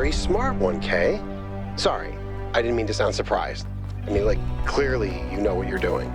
very smart one, Kay. Sorry, I didn't mean to sound surprised. I mean, like, clearly you know what you're doing.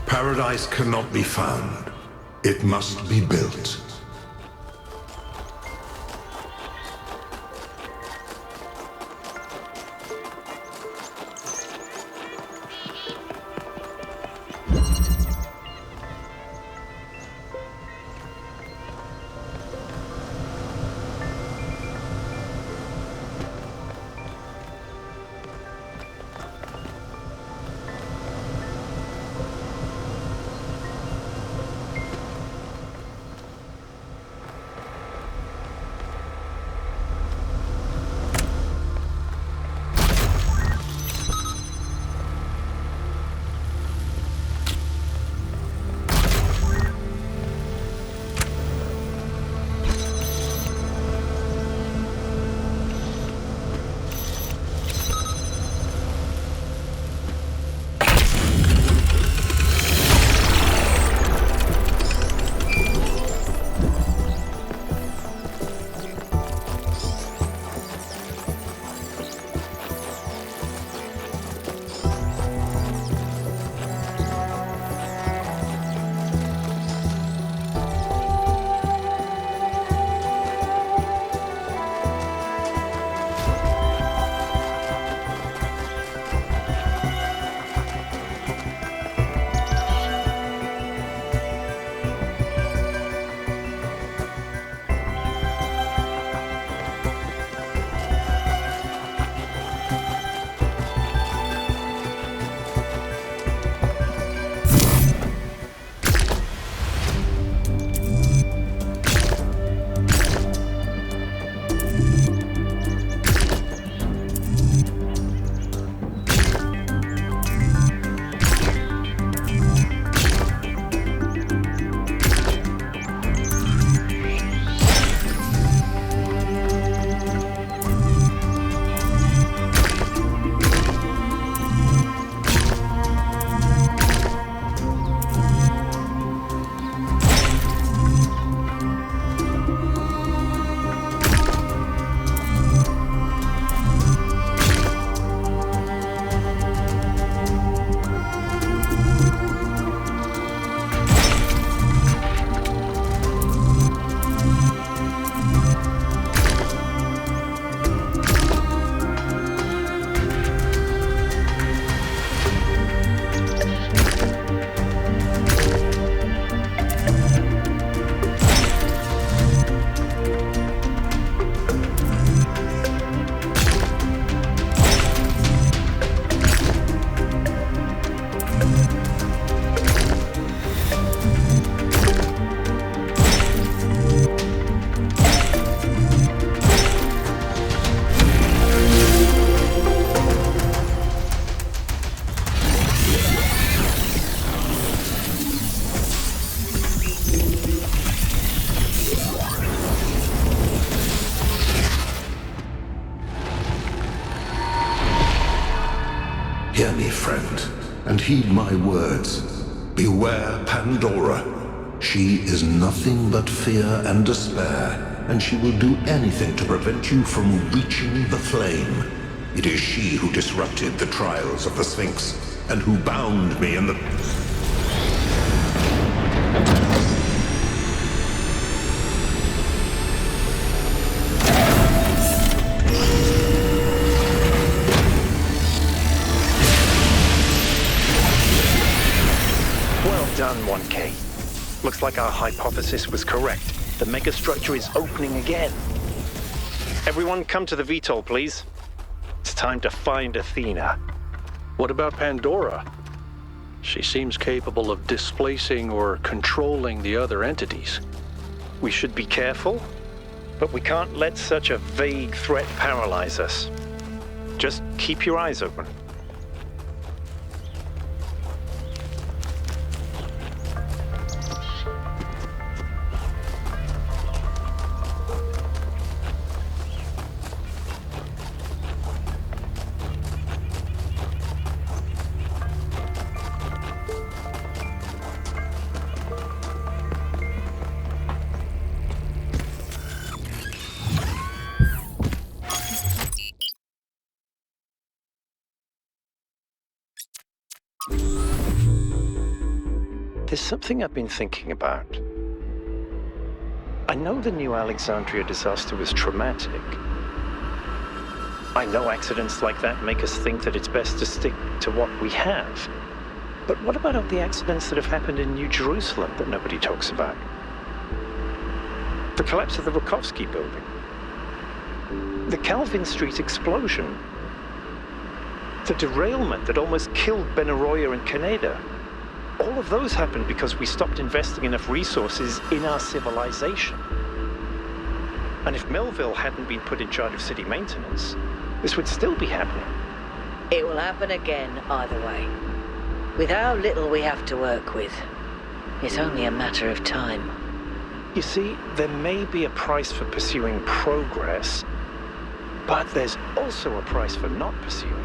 Paradise cannot be found. It must be built. Hear me, friend, and heed my words. Beware Pandora. She is nothing but fear and despair, and she will do anything to prevent you from reaching the flame. It is she who disrupted the trials of the Sphinx, and who bound me in the... Done, 1K. Looks like our hypothesis was correct. The megastructure is opening again. Everyone come to the VTOL, please. It's time to find Athena. What about Pandora? She seems capable of displacing or controlling the other entities. We should be careful, but we can't let such a vague threat paralyze us. Just keep your eyes open. There's something I've been thinking about. I know the New Alexandria disaster was traumatic. I know accidents like that make us think that it's best to stick to what we have. But what about all the accidents that have happened in New Jerusalem that nobody talks about? The collapse of the Rakovsky building. The Calvin Street explosion. The derailment that almost killed Benaroya and Caneda. All of those happened because we stopped investing enough resources in our civilization. And if Melville hadn't been put in charge of city maintenance, this would still be happening. It will happen again either way. With how little we have to work with, it's only a matter of time. You see, there may be a price for pursuing progress, but there's also a price for not pursuing it.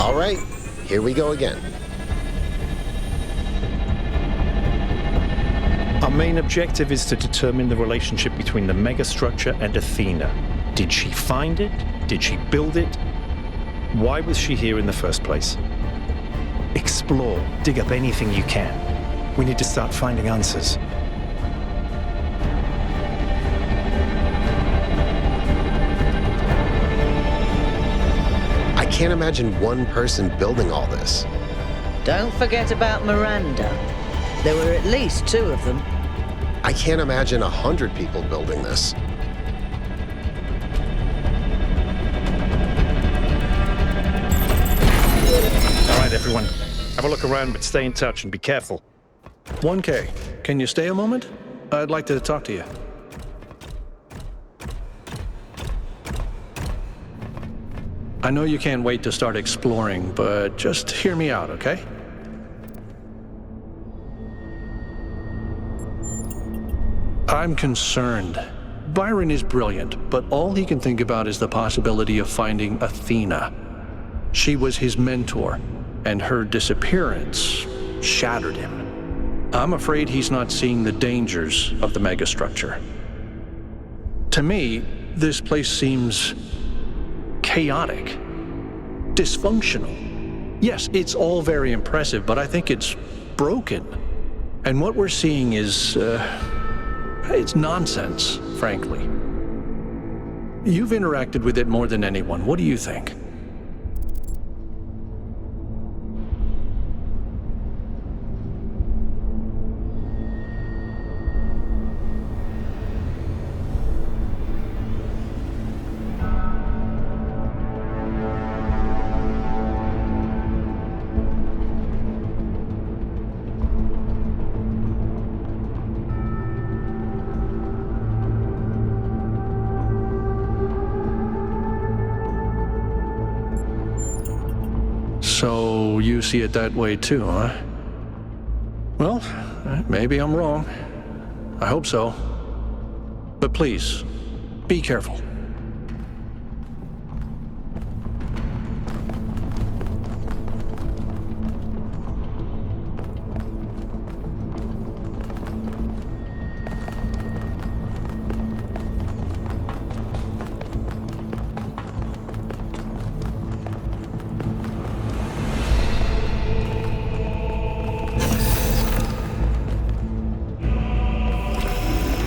All right, here we go again. Our main objective is to determine the relationship between the megastructure and Athena. Did she find it? Did she build it? Why was she here in the first place? Explore, dig up anything you can. We need to start finding answers. I can't imagine one person building all this. Don't forget about Miranda. There were at least 2 of them. I can't imagine 100 people building this. All right, everyone. Have a look around, but stay in touch and be careful. 1K, can you stay a moment? I'd like to talk to you. I know you can't wait to start exploring, but just hear me out, okay? I'm concerned. Byron is brilliant, but all he can think about is the possibility of finding Athena. She was his mentor, and her disappearance shattered him. I'm afraid he's not seeing the dangers of the megastructure. To me, this place seems chaotic, dysfunctional. Yes, it's all very impressive, but I think it's broken. And what we're seeing is, it's nonsense, frankly. You've interacted with it more than anyone. What do you think? So you see it that way too, huh? Well, maybe I'm wrong. I hope so. But please, be careful.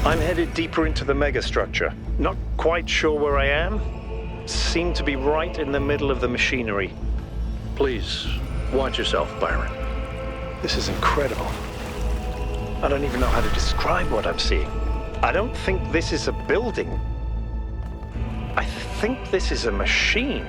I'm headed deeper into the megastructure. Not quite sure where I am. Seem to be right in the middle of the machinery. Please, watch yourself, Byron. This is incredible. I don't even know how to describe what I'm seeing. I don't think this is a building. I think this is a machine.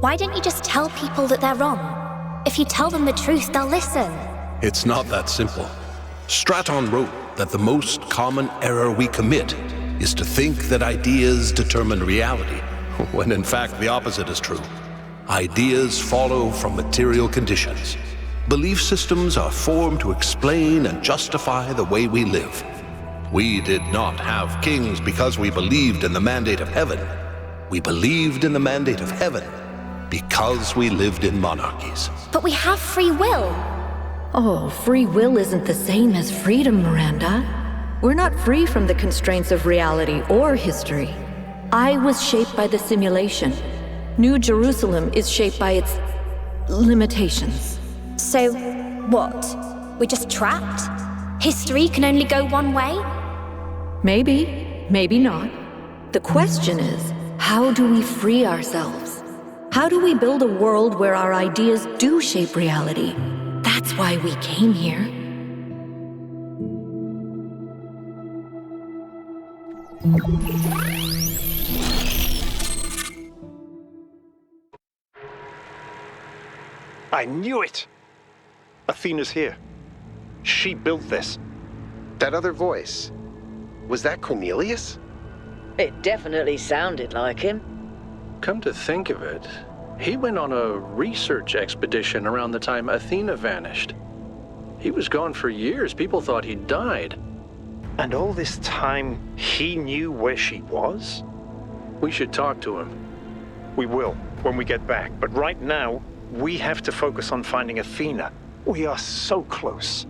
Why don't you just tell people that they're wrong? If you tell them the truth, they'll listen. It's not that simple. Straton wrote that the most common error we commit is to think that ideas determine reality, when in fact the opposite is true. Ideas follow from material conditions. Belief systems are formed to explain and justify the way we live. We did not have kings because we believed in the mandate of heaven. We believed in the mandate of heaven because we lived in monarchies. But we have free will. Oh, free will isn't the same as freedom, Miranda. We're not free from the constraints of reality or history. I was shaped by the simulation. New Jerusalem is shaped by its limitations. So, what? We're just trapped? History can only go one way? Maybe, maybe not. The question is, how do we free ourselves? How do we build a world where our ideas do shape reality? That's why we came here. I knew it! Athena's here. She built this. That other voice, was that Cornelius? It definitely sounded like him. Come to think of it, he went on a research expedition around the time Athena vanished. He was gone for years. People thought he'd died. And all this time, he knew where she was? We should talk to him. We will, when we get back. But right now, we have to focus on finding Athena. We are so close.